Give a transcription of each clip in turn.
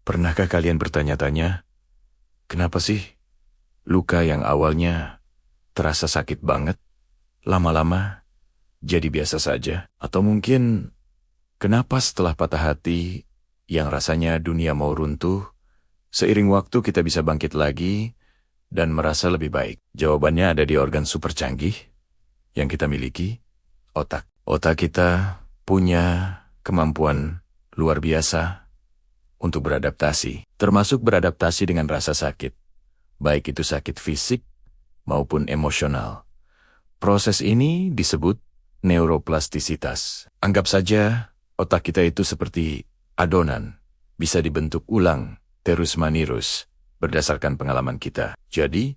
Pernahkah kalian bertanya-tanya, kenapa sih luka yang awalnya terasa sakit banget, lama-lama jadi biasa saja? Atau mungkin kenapa setelah patah hati yang rasanya dunia mau runtuh, seiring waktu kita bisa bangkit lagi dan merasa lebih baik? Jawabannya ada di organ super canggih yang kita miliki, otak. Otak kita punya kemampuan luar biasa untuk beradaptasi, termasuk beradaptasi dengan rasa sakit, baik itu sakit fisik maupun emosional. Proses ini disebut neuroplastisitas. Anggap saja otak kita itu seperti adonan, bisa dibentuk ulang terus-menerus berdasarkan pengalaman kita. Jadi,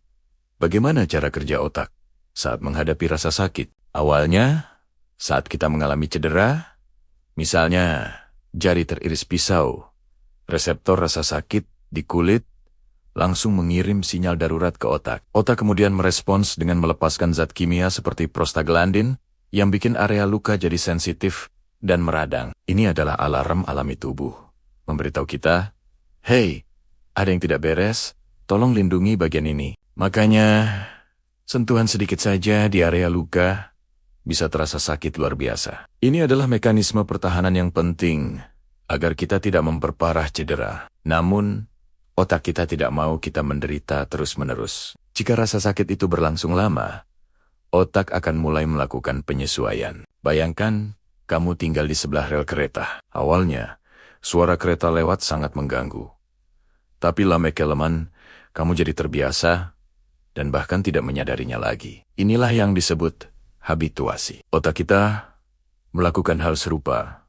bagaimana cara kerja otak saat menghadapi rasa sakit? Awalnya, saat kita mengalami cedera, misalnya jari teriris pisau, reseptor rasa sakit di kulit langsung mengirim sinyal darurat ke otak. Otak kemudian merespons dengan melepaskan zat kimia seperti prostaglandin yang bikin area luka jadi sensitif dan meradang. Ini adalah alarm alami tubuh, memberitahu kita, "Hey, ada yang tidak beres, tolong lindungi bagian ini." Makanya, sentuhan sedikit saja di area luka bisa terasa sakit luar biasa. Ini adalah mekanisme pertahanan yang penting agar kita tidak memperparah cedera. Namun, otak kita tidak mau kita menderita terus-menerus. Jika rasa sakit itu berlangsung lama, otak akan mulai melakukan penyesuaian. Bayangkan, kamu tinggal di sebelah rel kereta. Awalnya, suara kereta lewat sangat mengganggu. Tapi lama-kelamaan, kamu jadi terbiasa dan bahkan tidak menyadarinya lagi. Inilah yang disebut habituasi. Otak kita melakukan hal serupa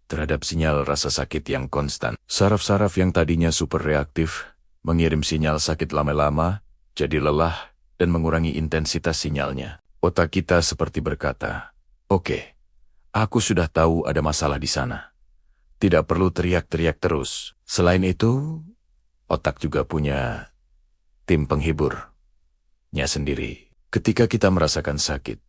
terhadap sinyal rasa sakit yang konstan. Saraf-saraf yang tadinya super reaktif mengirim sinyal sakit lama-lama jadi lelah dan mengurangi intensitas sinyalnya. Otak kita seperti berkata, "Oke, aku sudah tahu ada masalah di sana. Tidak perlu teriak-teriak terus." Selain itu, otak juga punya tim penghiburnya sendiri. Ketika kita merasakan sakit,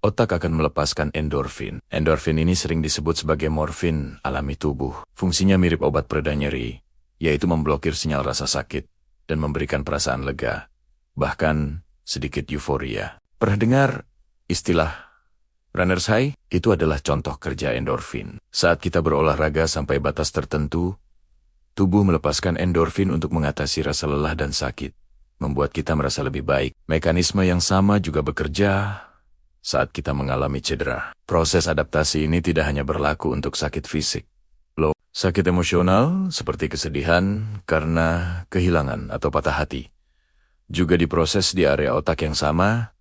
otak akan melepaskan endorfin. Endorfin ini sering disebut sebagai morfin alami tubuh. Fungsinya mirip obat pereda nyeri, yaitu memblokir sinyal rasa sakit dan memberikan perasaan lega, bahkan sedikit euforia. Pernah dengar istilah runner's high? Itu adalah contoh kerja endorfin. Saat kita berolahraga sampai batas tertentu, tubuh melepaskan endorfin untuk mengatasi rasa lelah dan sakit, membuat kita merasa lebih baik. Mekanisme yang sama juga bekerja saat kita mengalami cedera. Proses adaptasi ini tidak hanya berlaku untuk sakit fisik. Sakit emosional seperti kesedihan karena kehilangan atau patah hati juga diproses di area otak yang sama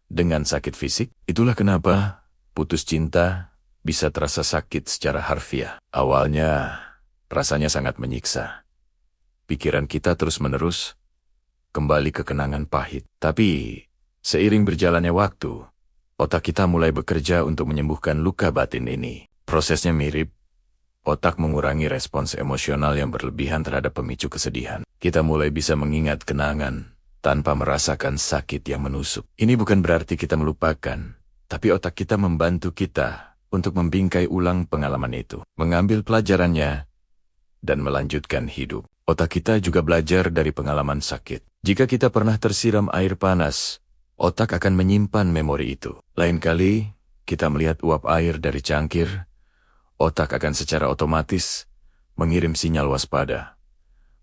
dengan sakit fisik. Itulah kenapa putus cinta bisa terasa sakit secara harfiah. Awalnya rasanya sangat menyiksa. Pikiran kita terus-menerus kembali ke kenangan pahit. Tapi seiring berjalannya waktu, otak kita mulai bekerja untuk menyembuhkan luka batin ini. Prosesnya mirip, otak mengurangi respons emosional yang berlebihan terhadap pemicu kesedihan. Kita mulai bisa mengingat kenangan tanpa merasakan sakit yang menusuk. Ini bukan berarti kita melupakan, tapi otak kita membantu kita untuk membingkai ulang pengalaman itu, mengambil pelajarannya, dan melanjutkan hidup. Otak kita juga belajar dari pengalaman sakit. Jika kita pernah tersiram air panas, otak akan menyimpan memori itu. Lain kali, kita melihat uap air dari cangkir, otak akan secara otomatis mengirim sinyal waspada,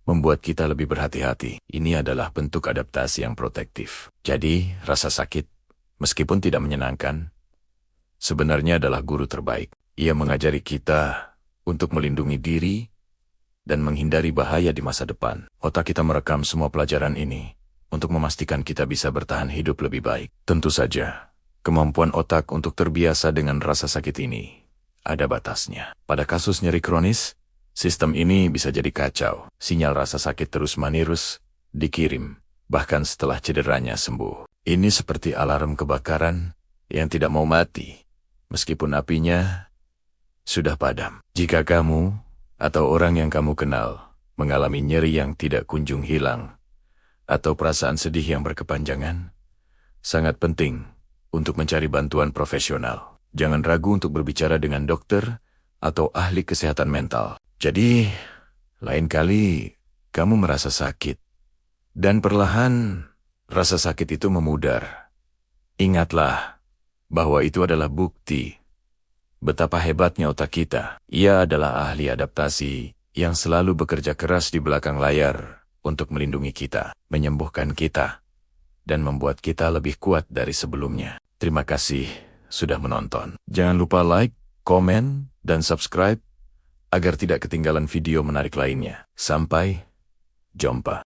membuat kita lebih berhati-hati. Ini adalah bentuk adaptasi yang protektif. Jadi, rasa sakit, meskipun tidak menyenangkan, sebenarnya adalah guru terbaik. Ia mengajari kita untuk melindungi diri dan menghindari bahaya di masa depan. Otak kita merekam semua pelajaran ini untuk memastikan kita bisa bertahan hidup lebih baik. Tentu saja, kemampuan otak untuk terbiasa dengan rasa sakit ini ada batasnya. Pada kasus nyeri kronis, sistem ini bisa jadi kacau. Sinyal rasa sakit terus-menerus dikirim, bahkan setelah cederanya sembuh. Ini seperti alarm kebakaran yang tidak mau mati, meskipun apinya sudah padam. Jika kamu atau orang yang kamu kenal mengalami nyeri yang tidak kunjung hilang, atau perasaan sedih yang berkepanjangan, sangat penting untuk mencari bantuan profesional. Jangan ragu untuk berbicara dengan dokter atau ahli kesehatan mental. Jadi, Lain kali, kamu merasa sakit. Dan perlahan, rasa sakit itu memudar. Ingatlah bahwa itu adalah bukti betapa hebatnya otak kita. Ia adalah ahli adaptasi yang selalu bekerja keras di belakang layar untuk melindungi kita, menyembuhkan kita, dan membuat kita lebih kuat dari sebelumnya. Terima kasih sudah menonton. Jangan lupa like, komen, dan subscribe agar tidak ketinggalan video menarik lainnya. Sampai jumpa.